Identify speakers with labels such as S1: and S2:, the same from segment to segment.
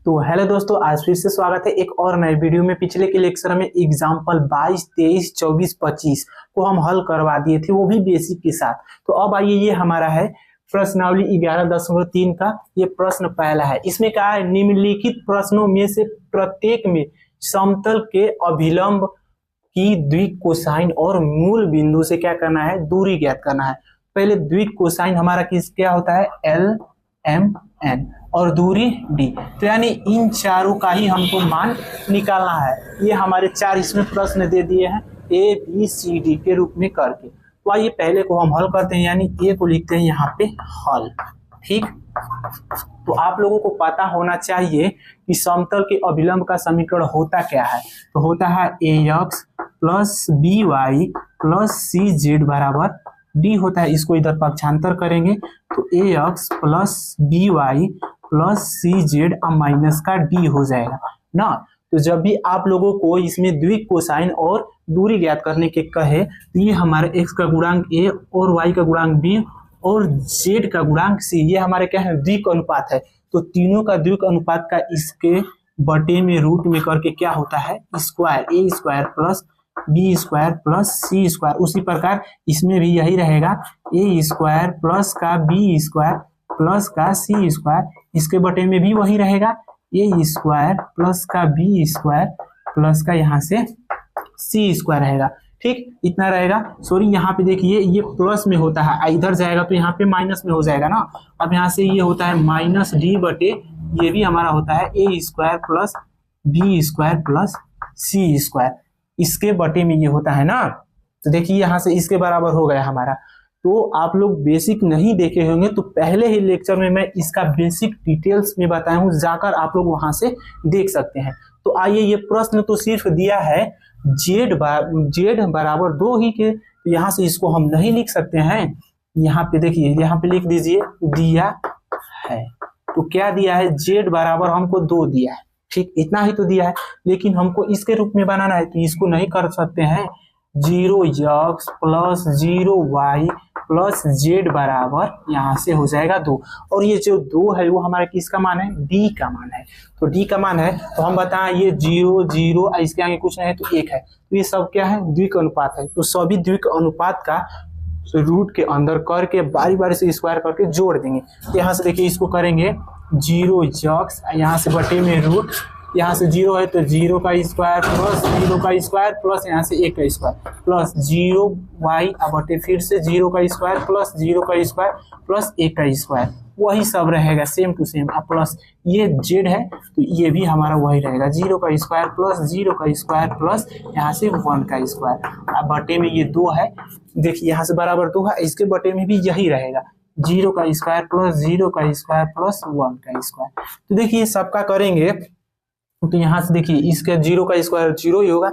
S1: तो हेलो दोस्तों, आज फिर से स्वागत है एक और नए वीडियो में। पिछले के लेक्चर में एग्जाम्पल 22, 23, 24, 25 को हम हल करवा दिए थे, वो भी बेसिक के साथ। तो अब आइए, ये हमारा है प्रश्नावली 11.3 का ये प्रश्न पहला है। इसमें क्या है, निम्नलिखित प्रश्नों में से प्रत्येक में समतल के अभिलंब की द्विक कोसाइन और मूल बिंदु से क्या करना है, दूरी ज्ञात करना है। पहले द्विक कोसाइन हमारा क्या होता है, एल एम एन, और दूरी डी। तो यानी इन चारों का ही हमको मान निकालना है। ये हमारे चार इसमें प्रश्न दे दिए हैं ए बी सी डी के रूप में करके। तो आइए पहले को हम हल करते हैं, यानी ए को लिखते हैं यहाँ पे हल। ठीक, तो आप लोगों को पता होना चाहिए कि समतल के अभिलंब का समीकरण होता क्या है। तो होता है A X plus B Y plus C Z बराबर डी होता है। इसको इधर पक्षांतर करेंगे तो A X plus B Y plus C Z minus का डी हो जाएगा ना। तो जब भी आप लोगों को इसमें द्विक कोसाइन और दूरी ज्ञात करने के कहे, तो ये हमारे एक्स का गुणांक ए और वाई का गुणांक बी और जेड का गुणांक सी, ये हमारे क्या है, द्विक अनुपात है। तो तीनों का द्विक अनुपात का इसके बटे में रूट में करके क्या होता है, square, A square plus B square plus C square. उसी प्रकार इसमें भी यही रहेगा, ए स्क्वायर प्लस का बी स्क्वायर प्लस का सी स्क्वायर, इसके बटे में भी वही रहेगा, ए स्क्वायर प्लस का बी स्क्वायर प्लस का यहाँ से सी स्क्वायर रहेगा। ठीक, इतना रहेगा। सॉरी, यहाँ पे देखिए ये प्लस में होता है, इधर जाएगा तो यहाँ पे माइनस में हो जाएगा ना। अब यहाँ से ये होता है माइनस डी बटे, ये भी हमारा होता है A square plus B square plus C square, इसके बटे में ये होता है ना। तो देखिए यहाँ से इसके बराबर हो गया हमारा। तो आप लोग बेसिक नहीं देखे होंगे तो पहले ही लेक्चर में मैं इसका बेसिक डिटेल्स में बताया हूँ, जाकर आप लोग वहां से देख सकते हैं। तो आइए, ये प्रश्न तो सिर्फ दिया है जेड बराबर 2 ही के, तो यहाँ से इसको हम नहीं लिख सकते हैं। यहाँ पे देखिए, यहाँ पे लिख दीजिए दिया है। तो क्या दिया है, जेड बराबर हमको 2 दिया है। ठीक, इतना ही तो दिया है, लेकिन हमको इसके रूप में बनाना है, तो इसको नहीं कर सकते हैं। 0x plus 0y plus z बराबर यहाँ से हो जाएगा 2, और ये जो 2 है वो हमारा किसका मान है, डी का मान है। तो डी का मान है, तो हम बताएं ये 0 0 इसके आगे कुछ नहीं है तो 1 है। तो ये सब क्या है, द्विक अनुपात है। तो सभी द्विक अनुपात का रूट के अंदर करके बारी बारी से स्क्वायर करके जोड़ देंगे। तो यहाँ से देखिए, इसको करेंगे 0x, यहाँ से बटे में रूट, यहाँ से 0 है तो 0 का स्क्वायर प्लस 0 का स्क्वायर प्लस यहाँ से 1 का स्क्वायर प्लस 0y, अब बटे फिर से 0 का स्क्वायर प्लस 0 का स्क्वायर प्लस 1 का स्क्वायर, वही सब रहेगा सेम टू सेम। अब प्लस ये जेड है तो ये भी हमारा वही रहेगा, 0 का स्क्वायर प्लस 0 का स्क्वायर प्लस यहाँ से 1 का स्क्वायर। अब बटे में ये 2 है, देखिए यहाँ से बराबर 2 है, इसके बटे में भी यही रहेगा, 0 का स्क्वायर प्लस 0 का स्क्वायर प्लस 1 का स्क्वायर। तो देखिए सबका करेंगे तो यहाँ से देखिए, इसके 0 का स्क्वायर 0 ही होगा,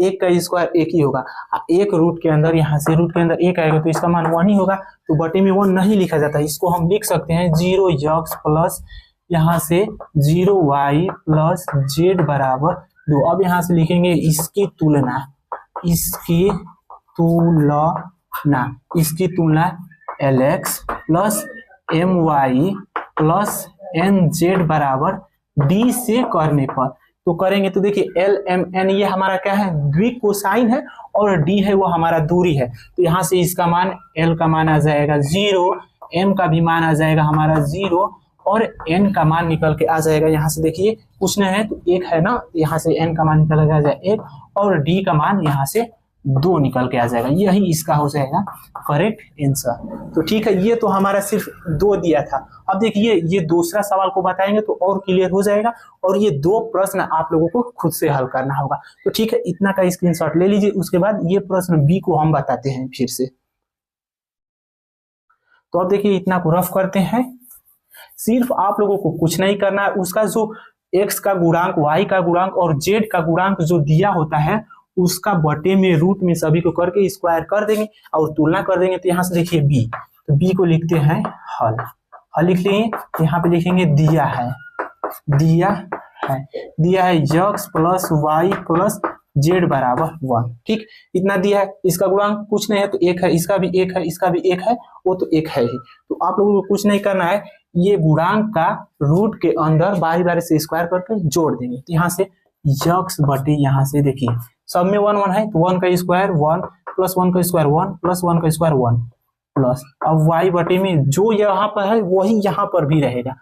S1: 1 का स्क्वायर 1 ही होगा, एक रूट के अंदर, यहाँ से रूट के अंदर 1 आएगा तो इसका मान 1 ही होगा। तो बटे में 1 नहीं लिखा जाता, इसको हम लिख सकते हैं 0x प्लस यहाँ से 0y प्लस जेड बराबर 2। अब यहाँ से लिखेंगे इसकी तुलना, इसकी तुलना lx plus my plus nz बराबर डी से करने पर। तो करेंगे तो देखिए एल एम एन ये हमारा क्या है, द्विक कोसाइन है, और डी है वो हमारा दूरी है। तो यहाँ से इसका मान, एल का मान आ जाएगा 0, एम का भी मान आ जाएगा हमारा 0, और एन का मान निकल के आ जाएगा, यहाँ से देखिए कुछ नहीं है तो 1 है ना, यहाँ से एन का मान निकल के आ जाएगा 1, और डी का मान यहाँ से 2 निकल के आ जाएगा। यही इसका हो जाएगा करेक्ट आंसर। तो ठीक है, ये तो हमारा सिर्फ 2 दिया था। अब देखिए ये दूसरा सवाल को बताएंगे तो और क्लियर हो जाएगा, और ये 2 प्रश्न आप लोगों को खुद से हल करना होगा। तो ठीक है, इतना का स्क्रीनशॉट ले लीजिए। उसके बाद ये प्रश्न बी को हम बताते हैं फिर से। तो अब देखिए इतना को रफ करते हैं। सिर्फ आप लोगों को कुछ नहीं करना है, उसका जो एक्स का गुणांक, वाई का गुणांक और जेड का गुणांक जो दिया होता है उसका बटे में रूट में सभी को करके स्क्वायर कर देंगे और तुलना कर देंगे। तो यहाँ से देखिए बी, तो बी को लिखते हैं हल लिख लेंगे। तो यहाँ पे लिखेंगे दिया है x plus y plus z बराबर 1। ठीक, इतना दिया है। इसका गुणांक कुछ नहीं है तो 1 है, इसका भी 1 है, इसका भी 1 है, वो तो 1 है ही। तो आप लोगों को कुछ नहीं करना है, ये गुणांक का रूट के अंदर बारी बारी से स्क्वायर करके जोड़ देंगे। तो यहाँ से यक्स बटे यहाँ से देखिए सब में 1 1 है तो 1 का स्क्वायर 1 प्लस 1 का स्क्वायर 1 प्लस 1 का स्क्वायर 1 प्लस अब y बटे में जो यहाँ पर है वही यहाँ पर भी रहेगा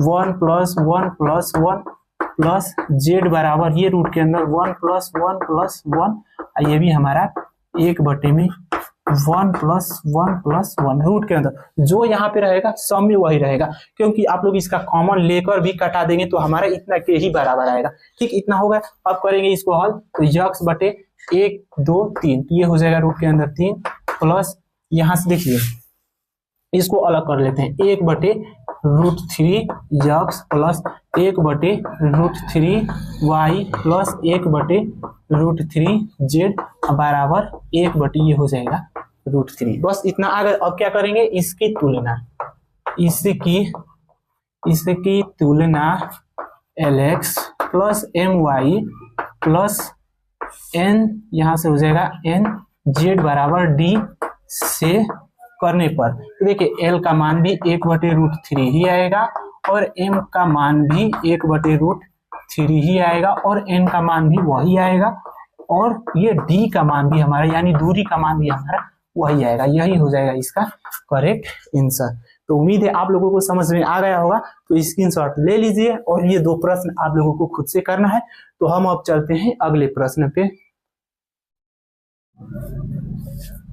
S1: 1 प्लस 1 प्लस 1 प्लस z बराबर ये रूट के अंदर 1 प्लस 1 प्लस 1 ये भी हमारा 1 बटे में 1 प्लस 1 प्लस 1 रूट के अंदर जो यहाँ पे रहेगा सब में वही रहेगा, क्योंकि आप लोग इसका कॉमन लेकर भी कटा देंगे तो हमारा इतना के ही बराबर आएगा। ठीक, इतना होगा। अब करेंगे इसको हल तो यक्स बटे 1 2 3 ये हो जाएगा रूट के अंदर 3 प्लस यहाँ से देखिए इसको अलग कर लेते हैं 1 बटे रूट 3 यक्स प्लस 1 बटे रूट 3 वाई प्लस 1 बटे रूट 3 जेड बराबर 1 बटे ये हो जाएगा रूट 3। बस इतना आ गया। अब क्या करेंगे इसकी तुलना इसकी तुलना LX plus MY plus N यहाँ से हो जाएगा N जेड बराबर D से करने पर तो देखिए L का मान भी 1 बटे रूट 3 ही आएगा और M का मान भी 1 बटे रूट 3 ही आएगा और N का मान भी वही आएगा और ये D का मान भी हमारा यानी दूरी का मान भी हमारा वही आएगा। यही हो जाएगा इसका करेक्ट आंसर। तो उम्मीद है आप लोगों को समझ में आ गया होगा। तो स्क्रीनशॉट ले लीजिए और ये 2 प्रश्न आप लोगों को खुद से करना है। तो हम अब चलते हैं अगले प्रश्न पे।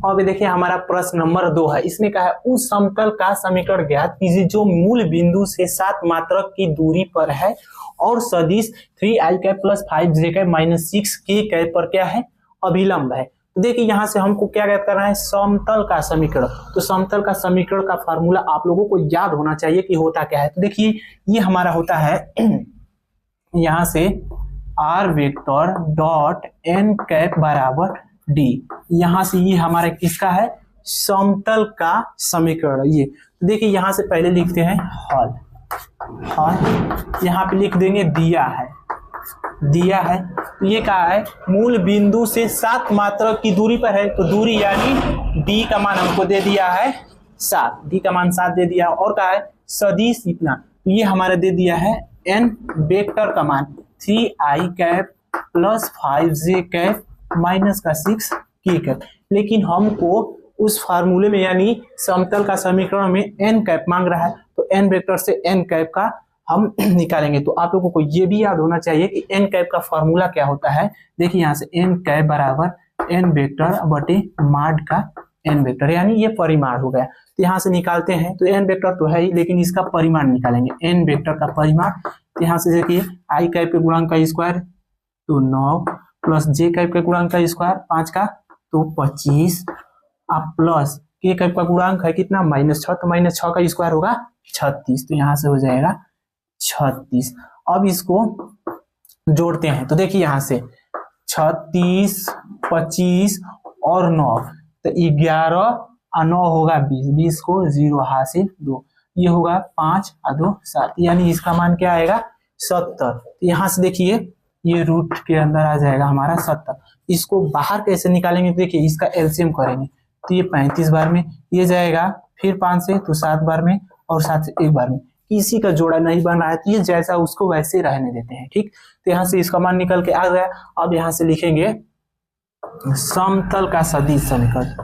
S1: अब देखिए हमारा प्रश्न नंबर 2 है। इसमें कहा है उस समतल का समीकरण ज्ञात कीजिए जो मूल बिंदु से 7 मात्रक की दूरी पर है और सदिश 3i cap plus 5j cap minus 6k cap पर क्या है अभिलंब है। तो देखिए यहाँ से हमको क्या ज्ञात करना है समतल का समीकरण। तो समतल का समीकरण का फार्मूला आप लोगों को याद होना चाहिए कि होता क्या है। तो देखिए ये हमारा होता है यहाँ से r vector dot n cap बराबर d। यहाँ से ये हमारा किसका है समतल का समीकरण। ये तो देखिए यहाँ से पहले लिखते हैं हल यहाँ पे लिख देंगे दिया है ये कहा है मूल बिंदु से 7 मात्रक की दूरी पर है। तो दूरी यानी d का मान हमको दे दिया है 7, d का मान 7 दे दिया और कहा है सदिश इतना तो ये हमारा दे दिया है n वेक्टर का मान 3i cap plus 5j cap minus का 6k कैप। लेकिन हमको उस फार्मूले में यानी समतल का समीकरण में n कैप मांग रहा है तो n वेक्टर से n कैप का हम निकालेंगे। तो आप लोगों को ये भी याद होना चाहिए कि n कैप का फार्मूला क्या होता है। देखिए यहाँ से n कैप बराबर n वेक्टर बटे माड का n वेक्टर यानी ये परिमाण हो गया। तो यहाँ से निकालते हैं तो n वेक्टर तो है ही लेकिन इसका परिमाण निकालेंगे n वेक्टर का परिमाण। तो यहाँ से देखिए i कैप के गुणांक का स्क्वायर तो 9 प्लस j कैप के गुणांक का स्क्वायर 5 का तो 25 अब प्लस k कैप का गुणांक है कितना -6 तो -6 का स्क्वायर होगा 36 तो यहाँ से हो जाएगा 36। अब इसको जोड़ते हैं तो देखिए यहाँ से 36 25 और 9 तो 11 और 9 होगा 20, 20 को 0 हासिल 2 ये होगा 5 और 2 7 यानी इसका मान क्या आएगा 70। तो यहाँ से देखिए ये रूट के अंदर आ जाएगा हमारा 70। इसको बाहर कैसे निकालेंगे तो देखिए इसका एलसीएम करेंगे तो ये 35 बार में ये जाएगा फिर 5 से तो 7 बार में और 7 से 1 बार में किसी का जोड़ा नहीं बन रहा है तो ये जैसा उसको वैसे रहने देते हैं। ठीक, तो यहाँ से इसका मान निकल के आ गया। अब यहाँ से लिखेंगे समतल का सदिश समीकरण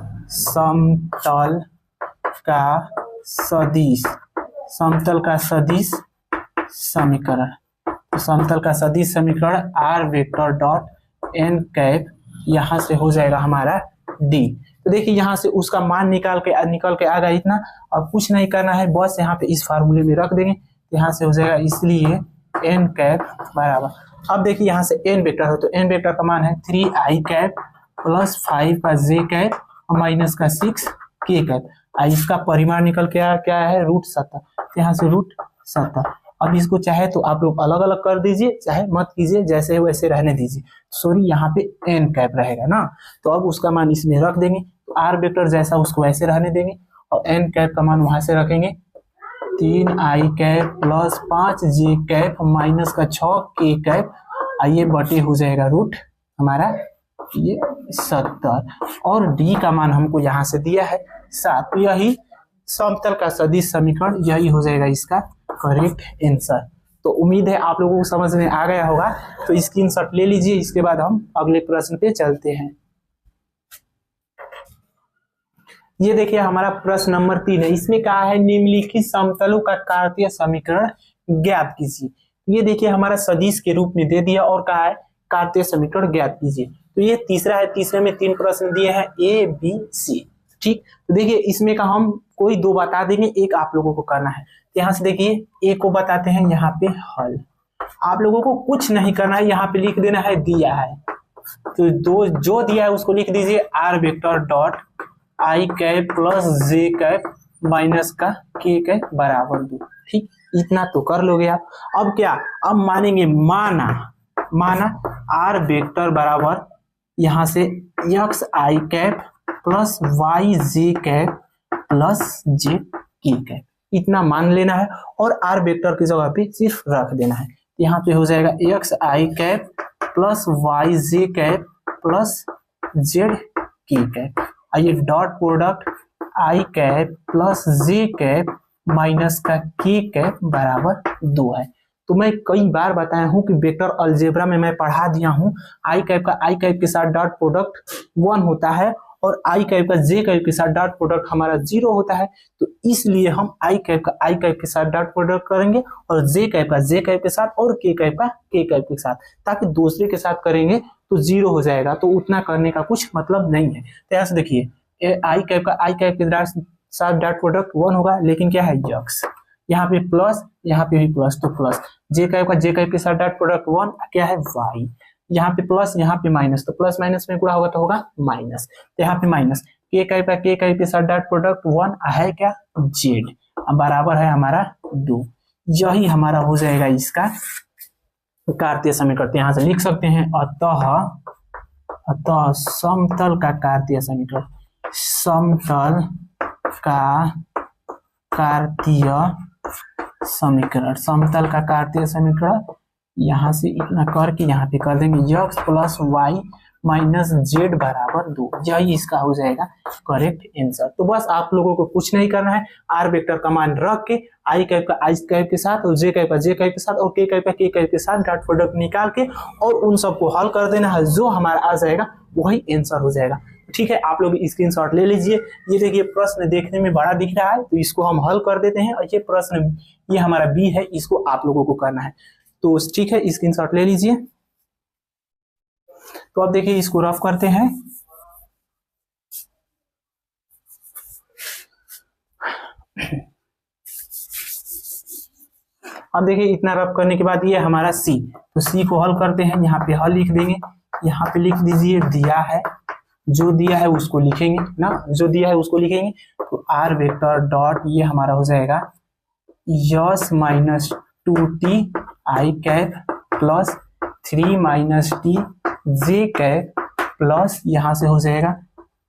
S1: समतल का सदिश समीकरण r vector dot n cap यहाँ से हो जाएगा हमारा d। तो देखिए यहाँ से उसका मान निकल के आ गया इतना। अब कुछ नहीं करना है बस यहाँ पे इस फार्मूले में रख देंगे तो यहाँ से हो जाएगा इसलिए n कैप बराबर। अब देखिए यहाँ से n वेक्टर हो तो n वेक्टर का मान है 3i कैप प्लस 5 का j कैप माइनस का 6k कैप। इसका परिमाण निकल के क्या है √70 तो यहाँ से √70। अब इसको चाहे तो आप लोग अलग अलग कर दीजिए चाहे मत कीजिए जैसे है वैसे रहने दीजिए। सॉरी यहाँ पे n कैप रहेगा ना तो अब उसका मान इसमें रख देंगे तो r वेक्टर जैसा उसको वैसे रहने देंगे और n कैप का मान वहां से रखेंगे 3i cap plus 5j cap minus का 6k कैप ये बटे हो जाएगा रूट हमारा ये 70 और d का मान हमको यहाँ से दिया है 7। यही समतल का सदिश समीकरण, यही हो जाएगा इसका करेक्ट आंसर। तो उम्मीद है आप लोगों को समझ में आ गया होगा। तो स्क्रीनशॉट ले लीजिए, इसके बाद हम अगले प्रश्न पे चलते हैं। ये देखिए हमारा प्रश्न नंबर 3 है। इसमें कहा है निम्नलिखित समतलों का कार्तीय समीकरण ज्ञात कीजिए। ये देखिए हमारा सदिश के रूप में दे दिया और कहा है कार्तीय समीकरण ज्ञात कीजिए। तो ये तीसरा है, तीसरे में 3 प्रश्न दिए हैं ए बी सी। ठीक, तो देखिए इसमें का हम कोई 2 बता देंगे, एक आप लोगों को करना है। तो यहाँ से देखिए ए को बताते हैं यहाँ पे हल। आप लोगों को कुछ नहीं करना है, यहाँ पे लिख देना है दिया है। तो जो दिया है उसको लिख दीजिए R vector dot I cap plus J cap minus का के कैप बराबर 2। ठीक, इतना तो कर लोगे आप। अब क्या, अब मानेंगे माना आर वेक्टर बराबर यहाँ से एक्स आई कैप प्लस वाई जे कैप प्लस जे के कैप, इतना मान लेना है और आर वेक्टर की जगह पे सिर्फ रख देना है। यहाँ पे हो जाएगा एक्स आई कैप प्लस वाई जे कैप प्लस जेड के कैप। आइए dot product I cap plus J cap minus का के कैप बराबर 2 है। तो मैं कई बार बताया हूं कि वेक्टर अलजेब्रा में मैं पढ़ा दिया हूं, आई कैप का आई कैप के साथ डॉट प्रोडक्ट 1 होता है और आई कैप का जे कैप के साथ डॉट प्रोडक्ट हमारा 0 होता है। तो इसलिए हम आई कैप का आई कैप के साथ डॉट प्रोडक्ट करेंगे और जे कैप का जे कैप के साथ और के कैप का के कैप के साथ, ताकि दूसरे के साथ करेंगे तो 0 हो जाएगा। तो उतना करने का कुछ मतलब नहीं है। तो ऐसे देखिए आई कैप का आई कैप के साथ डॉट प्रोडक्ट 1 होगा, लेकिन क्या है यक्स, यहाँ पे प्लस यहाँ पे भी प्लस, तो प्लस जे कैप का जे कैप के साथ डॉट प्रोडक्ट 1 क्या है वाई, यहाँ पे प्लस यहाँ पे माइनस, तो प्लस माइनस में गुणा होगा तो होगा माइनस। तो यहाँ पे माइनस के कैप का के कैप के साथ डॉट प्रोडक्ट 1 है क्या जेड, बराबर है हमारा 2। यही हमारा हो जाएगा इसका कार्तीय समीकरण। यहाँ से लिख सकते हैं अतः समतल का कार्तीय समीकरण, समतल का कार्तीय समीकरण, समतल का कार्तीय समीकरण यहाँ से इतना करके यहाँ पे कर देंगे x plus y minus z बराबर 2। यही इसका हो जाएगा करेक्ट आंसर। तो बस आप लोगों को कुछ नहीं करना है, आर वेक्टर का मान रख के आई कैप का आई कैप के साथ और जे कैप का जे कैप के साथ और के कैप का के कैप के साथ डॉट प्रोडक्ट निकाल के और उन सबको हल कर देना है। जो हमारा आ जाएगा वही आंसर हो जाएगा। ठीक है, आप लोग स्क्रीनशॉट ले लीजिए। ये देखिए प्रश्न देखने में बड़ा दिख रहा है, तो इसको हम हल कर देते हैं। और ये प्रश्न ये हमारा बी है, इसको आप लोगों को करना है। तो ठीक है, स्क्रीनशॉट ले लीजिए। तो अब देखिए इसको रफ करते हैं। अब देखिए इतना रफ करने के बाद ये हमारा सी, तो सी को हल करते हैं। यहाँ पे हल लिख देंगे, यहाँ पे लिख दीजिए दिया है, जो दिया है उसको लिखेंगे ना, जो दिया है उसको लिखेंगे। तो आर वेक्टर डॉट ये हमारा हो जाएगा यस माइनस 2t आई कैप प्लस 3 माइनस टी जे कैप प्लस यहाँ से हो जाएगा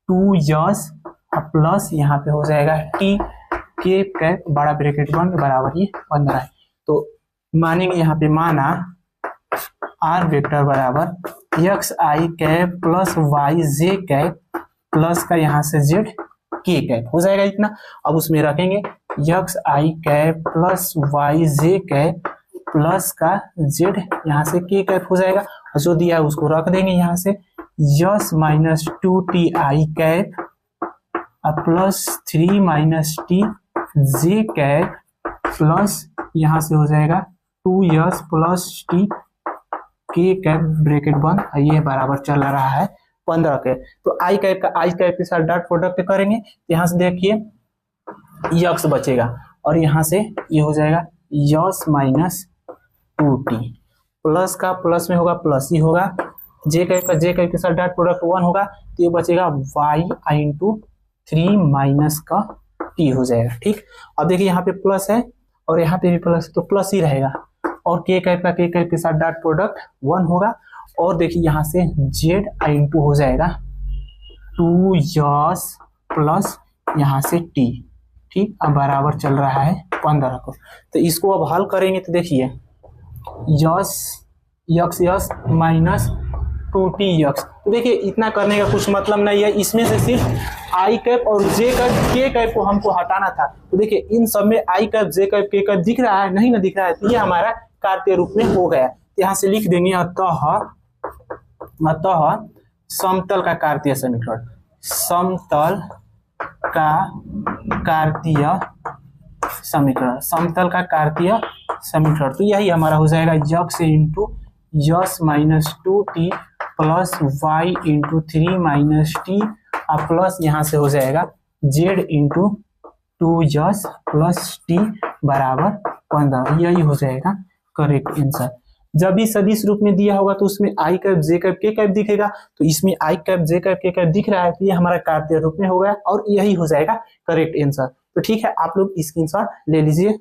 S1: 2 यस प्लस यहाँ पे हो जाएगा टी के कैप बड़ा ब्रैकेट बंद बराबर ये 15 है। तो मानेंगे यहाँ पे माना आर वेक्टर बराबर एक्स आई कैप प्लस वाई जे कैप प्लस का यहाँ से जेड के कैप हो जाएगा इतना। अब उसमें रखेंगे एक्स आई कैप प्लस वाई जे कैप प्लस का जेड यहाँ से के कैप हो जाएगा। और जो दिया है उसको रख देंगे यहाँ से यस माइनस 2t आई कैप प्लस 3 माइनस टी जे कैप प्लस यहाँ से हो जाएगा 2s प्लस टी के कैप ब्रैकेट बंद, ये बराबर चल रहा है 15 के। तो आई कैप का आई कैप के साथ डॉट प्रोडक्ट करेंगे, तो यहाँ से देखिए यक्स बचेगा और यहाँ से ये हो जाएगा यस माइनस 2t प्लस का प्लस में होगा प्लस ही होगा, जे कैप का जे कैप के साथ डॉट प्रोडक्ट 1 होगा, तो ये बचेगा वाई इंटू 3 माइनस का टी हो जाएगा। ठीक, अब देखिए यहाँ पे प्लस है और यहाँ पे भी प्लस, तो प्लस ही रहेगा और के कैप का के कैप के साथ डॉट प्रोडक्ट 1 होगा। और देखिए यहाँ से जेड इंटू हो जाएगा 2 यस प्लस यहाँ से टी। ठीक, अब बराबर चल रहा है 15 को। तो इसको अब हल करेंगे तो देखिए yes x yes minus 2tx। तो देखिए इतना करने का कुछ मतलब नहीं है, इसमें से सिर्फ आई कैप और जे कैप के कैप को हमको हटाना था। तो देखिए इन सब में आई कैप जे कैप के कैप दिख रहा है, नहीं ना दिख रहा है, तो ये हमारा कार्तीय रूप में हो गया। यहाँ से लिख देंगे अतः समतल का कार्तीय समीकरण, समतल का कार्तीय समीकरण, समतल का कार्तीय समीकरण। तो यही हमारा हो जाएगा x into s minus 2t plus y into 3 minus t और प्लस यहाँ से हो जाएगा जेड इंटू 2 प्लस टी बराबर 15। यही हो जाएगा करेक्ट आंसर। जब भी सदिश रूप में दिया होगा तो उसमें आई कैप जे कैप के कैप दिखेगा, तो इसमें आई कैप जे कैप के कैप दिख रहा है, तो ये हमारा कार्तीय रूप में हो गया और यही हो जाएगा करेक्ट आंसर। तो ठीक है, आप लोग स्क्रीनशॉट ले लीजिए।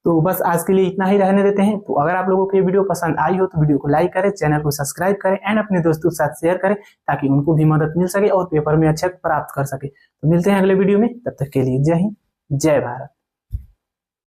S1: तो बस आज के लिए इतना ही रहने देते हैं। तो अगर आप लोगों को ये वीडियो पसंद आई हो तो वीडियो को लाइक करें, चैनल को सब्सक्राइब करें एंड अपने दोस्तों के साथ शेयर करें ताकि उनको भी मदद मिल सके और पेपर में अच्छे प्राप्त कर सके। तो मिलते हैं अगले वीडियो में, तब तक के लिए जय हिंद जय भारत।